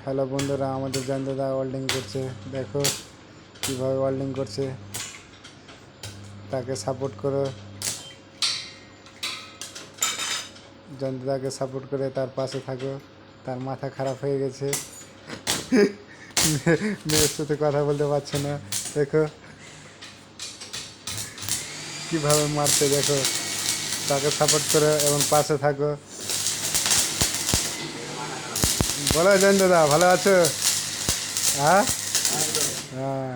Hello বন্ধুরা, আমাদের জয়ন্তদা welding করছে। দেখো কীভাবে ওয়েল্ডিং করছে, তাকে সাপোর্ট করো। জয়ন্তদাকে সাপোর্ট করে তার পাশে থাকো। তার মাথা খারাপ হয়ে গেছে, মেয়ের সাথে কথা বলতে পারছে না। দেখো কীভাবে মারছে, দেখো। তাকে সাপোর্ট করো এবং পাশে থাকো। বলো জয়ন্তদা, ভালো আছো? হ্যাঁ হ্যাঁ,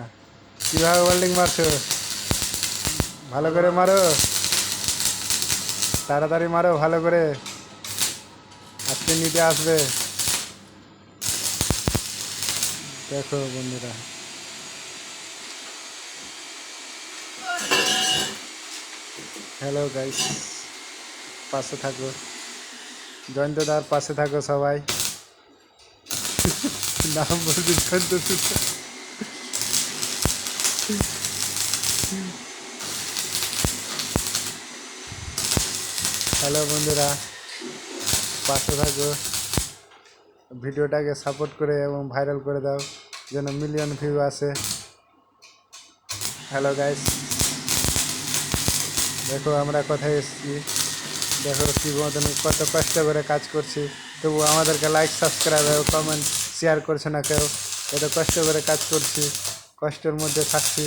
কীভাবে ওয়েল্ডিং মারছো? ভালো করে মারো, তাড়াতাড়ি মারো, ভালো করে। আজকে নিতে আসবে। দেখো বন্ধুরা, হ্যালো গাইস, পাশে থাকো, জয়ন্তদার পাশে থাকো সবাই। নাম বলবি জয়ন্ত। হ্যালো বন্ধুরা, পাশে থাকো, ভিডিওটাকে সাপোর্ট করে এবং ভাইরাল করে দাও যেন মিলিয়ন ভিউ আসে। হ্যালো গাইস, দেখো আমরা কোথায় এসেছি। দেখো কী মতন কত কষ্ট করে কাজ করছি, তবু আমাদেরকে লাইক, সাবস্ক্রাইব এবং কমেন্ট শেয়ার করছে না কেউ। এত কষ্ট করে কাজ করছি, কষ্টের মধ্যে থাকছি।